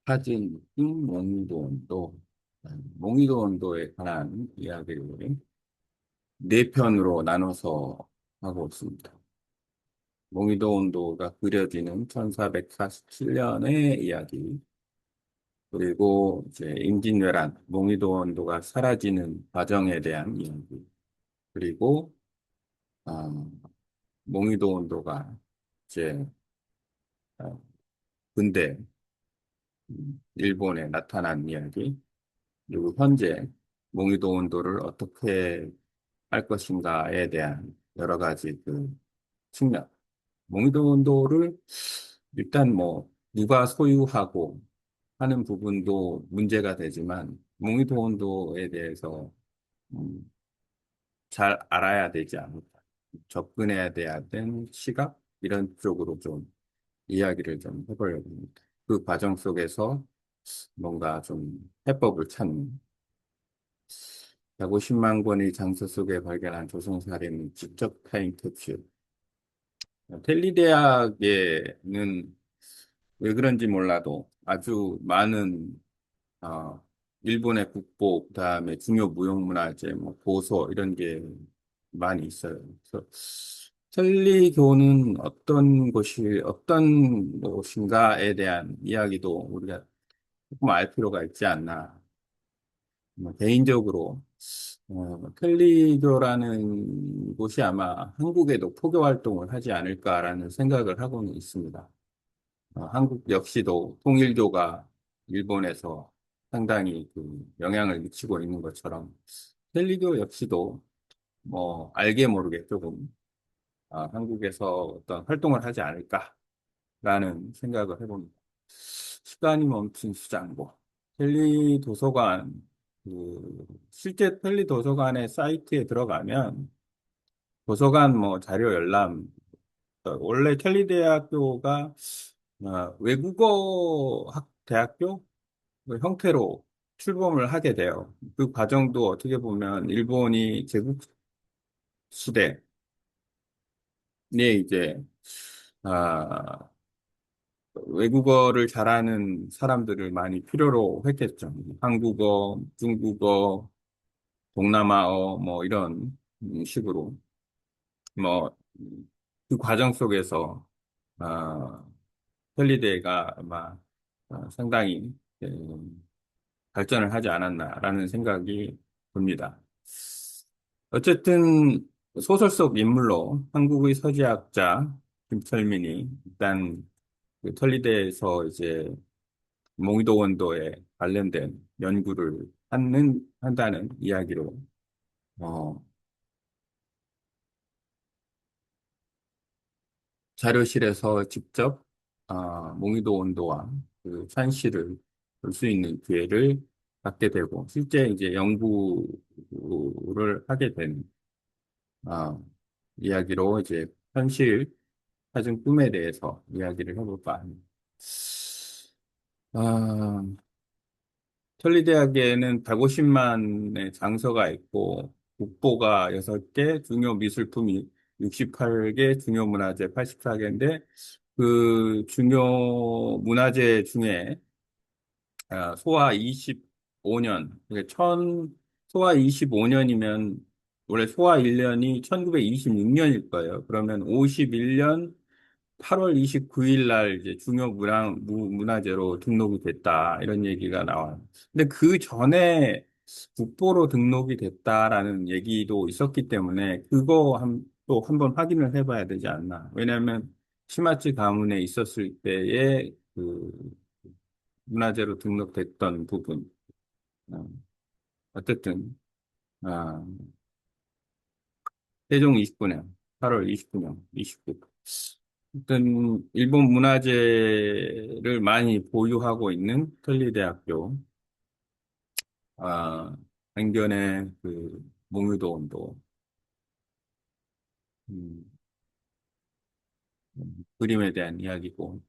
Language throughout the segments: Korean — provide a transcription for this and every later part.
사진, 몽이도 온도, 몽이도 온도에 관한 이야기를 네 편으로 나눠서 하고 있습니다. 몽이도 온도가 그려지는 1447년의 이야기, 그리고 이제 임진왜란, 몽이도 온도가 사라지는 과정에 대한 이야기, 그리고 어, 몽이도 온도가 이제 어, 근대 일본에 나타난 이야기, 그리고 현재 몽이도 온도를 어떻게 할 것인가에 대한 여러 가지 그 측면. 몽이도 온도를 일단 뭐 누가 소유하고 하는 부분도 문제가 되지만 몽이도 온도에 대해서 음, 잘 알아야 되지 않을까. 접근해야 돼야 된 시각 이런 쪽으로 좀 이야기를 좀 해보려고 합니다. 그 과정 속에서 뭔가 좀 해법을 찾는 150만 권의 장서 속에 발견한 조선사례는 직접 타인 터치. 텔리대학에는 왜 그런지 몰라도 아주 많은 어, 일본의 국보, 그다음에 중요 무형문화재, 뭐 고서 이런 게 많이 있어요. 그래서 텔리교는 어떤 곳인가에 대한 이야기도 우리가 조금 알 필요가 있지 않나. 뭐 개인적으로 캘리교라는 곳이 아마 한국에도 포교 활동을 하지 않을까라는 생각을 하고는 있습니다. 한국 역시도 통일교가 일본에서 상당히 그 영향을 미치고 있는 것처럼 캘리교 역시도 뭐 알게 모르게 조금 한국에서 어떤 활동을 하지 않을까라는 생각을 해봅니다. 시간이 멈춘 수장고. 펠리 도서관, 실제 펠리 도서관의 사이트에 들어가면 도서관 뭐 자료 열람, 원래 켈리 대학교가 외국어 대학교 그 형태로 출범을 하게 돼요. 그 과정도 어떻게 보면 일본이 제국 시대에 이제 아, 외국어를 잘하는 사람들을 많이 필요로 했겠죠. 한국어, 중국어, 동남아어, 뭐 이런 식으로. 뭐, 그 과정 속에서, 어, 펠리데이가 아마 상당히 발전을 하지 않았나라는 생각이 듭니다. 어쨌든 소설 속 인물로 한국의 서지학자 김철민이 일단 그 털리대에서 이제 몽이도 원도에 관련된 연구를 한다는 이야기로 어, 자료실에서 직접 몽이도 원도와 그 산시를 볼 수 있는 기회를 갖게 되고 실제 이제 연구를 하게 된 어, 이야기로 이제 현실 사진 꿈에 대해서 이야기를 해볼까 합니다. 아, 천리대학에는 150만의 장서가 있고 국보가 6개, 중요 미술품이 68개, 중요 문화재 84개인데 그 중요 문화재 중에 소화 25년, 소화 25년이면 원래 소화 1년이 1926년일 거예요. 그러면 51년 8월 29일 날 이제 중요 문화재로 등록이 됐다. 이런 얘기가 나와요. 근데 그 전에 국보로 등록이 됐다라는 얘기도 있었기 때문에 또 한번 확인을 해봐야 되지 않나. 왜냐하면 시마츠 가문에 있었을 때의 그 문화재로 등록됐던 부분. 어, 어쨌든, 아, 세종 29년, 8월 29년, 29. 어떤 일본 문화재를 많이 보유하고 있는 털리대학교, 아, 행견의 그 몽유도 온도, 음, 그림에 대한 이야기고,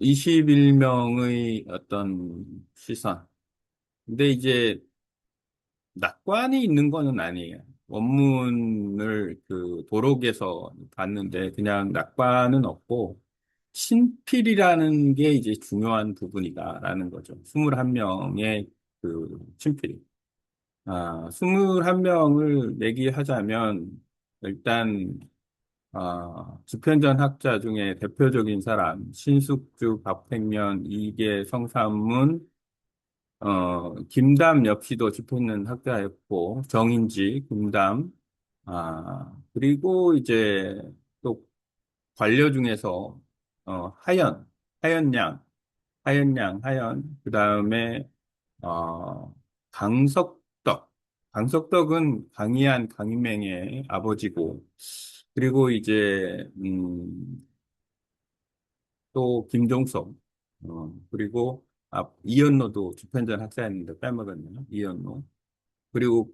21명의 어떤 시선. 근데 이제 낙관이 있는 거는 아니에요. 원문을 그 도록에서 봤는데 그냥 낙관은 없고 친필이라는 게 이제 중요한 부분이다라는 거죠. 21명의 그 친필. 21명을 내기하자면, 일단, 집현전 학자 중에 대표적인 사람, 신숙주, 박팽면, 이계, 성삼문, 김담 역시도 집현전 학자였고, 정인지, 김담, 그리고 이제 또 관료 중에서, 하연, 하연양, 하연, 그 다음에, 어, 강석덕. 강석덕은 강희맹의 아버지고, 그리고 이제, 또 김종석, 그리고, 이연로도 집현전 학사였는데 빼먹었네요. 이연로. 그리고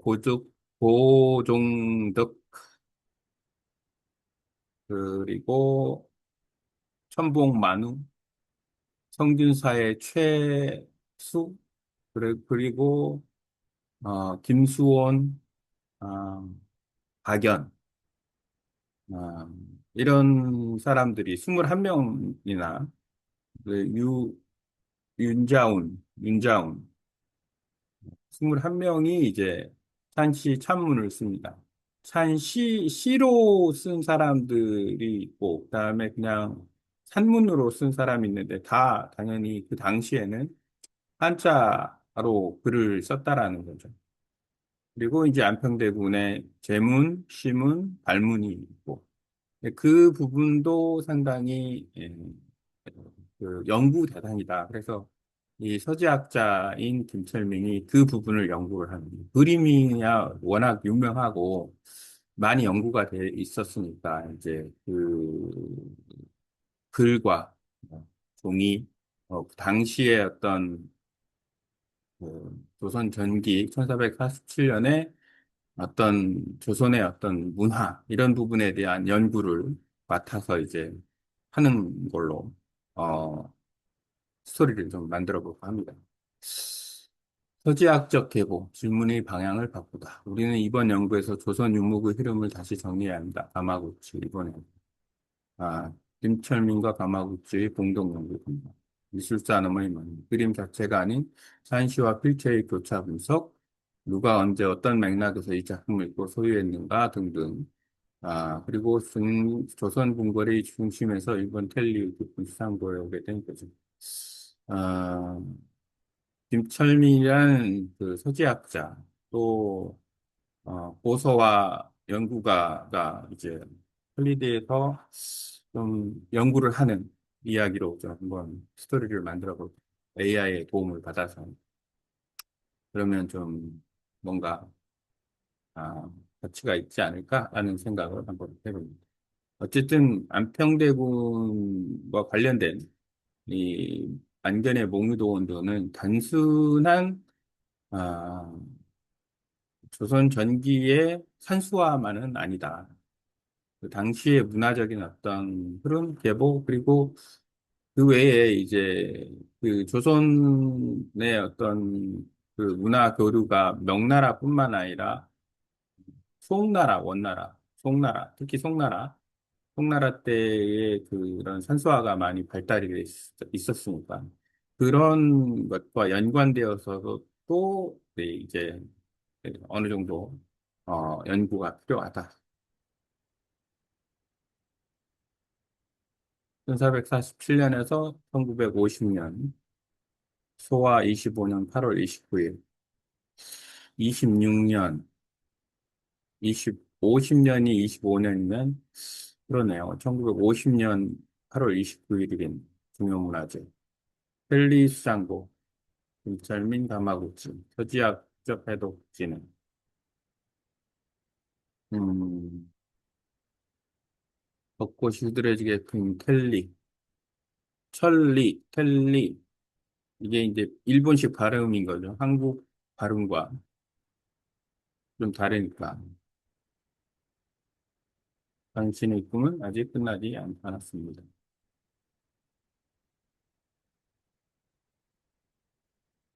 고종덕, 그리고 천봉만우, 성균사의 최수, 그리고, 김수원, 아, 박연, 아, 이런 사람들이 21명이나, 윤자운, 21명이 이제 산시 찬문을 씁니다. 시로 쓴 사람들이 있고, 그다음에 그냥 산문으로 쓴 사람이 있는데, 다 당연히 그 당시에는 한자로 글을 썼다라는 거죠. 그리고 이제 안평대군의 제문, 시문, 발문이 있고, 그 부분도 상당히 그 연구 대상이다. 그래서 이 서지학자인 김철민이 그 부분을 연구를 합니다. 그림이야 워낙 유명하고 많이 연구가 돼 있었으니까 이제 그 글과 종이 그 당시의 어떤 조선 전기 1447년에 어떤 조선의 어떤 문화 이런 부분에 대한 연구를 맡아서 이제 하는 걸로 어, 스토리를 좀 만들어 볼까 합니다. 서지학적 계보, 질문의 방향을 바꾸다. 우리는 이번 연구에서 조선 유목의 흐름을 다시 정리해야 합니다. 가마구치, 이번에. 김철민과 가마구치의 공동 연구입니다. 미술산업의 그림 자체가 아닌 산시와 필체의 교차 분석, 누가 언제 어떤 맥락에서 이 작품을 읽고 소유했는가 등등. 그리고 조선 궁궐의 중심에서 일본 텔리우드 분상고에 오게 된 거죠. 아, 김철민이라는 그 서지학자, 또, 고서와 연구가가 이제 헐리데이에서 좀 연구를 하는 이야기로 좀 한번 스토리를 만들어 볼게요. AI의 도움을 받아서. 그러면 좀 뭔가, 아, 가치가 있지 않을까라는 생각을 한번 해봅니다. 어쨌든 안평대군과 관련된 이 안견의 몽유도 원도는 단순한 아, 조선 전기의 산수화만은 아니다. 그 당시의 문화적인 어떤 흐름, 계보, 그리고 그 외에 이제 그 조선의 어떤 그 문화 교류가 명나라뿐만 아니라 송나라, 원나라, 송나라, 특히 송나라 때의 그런 산수화가 많이 발달이 돼 있었으니까 그런 것과 연관되어서 또 네, 이제 어느 정도 연구가 필요하다. 1447년에서 1950년 소화 25년 8월 29일 26년 50년이 25년이면 그러네요. 1950년 8월 29일인 중요문화재 헨리 수상고 김철민 가마구치 서지학적 해독지는 음, 벚꽃이 흐드러지게 핀 텔리 이게 이제 일본식 발음인 거죠. 한국 발음과 좀 다르니까 당신의 꿈은 아직 끝나지 않았습니다.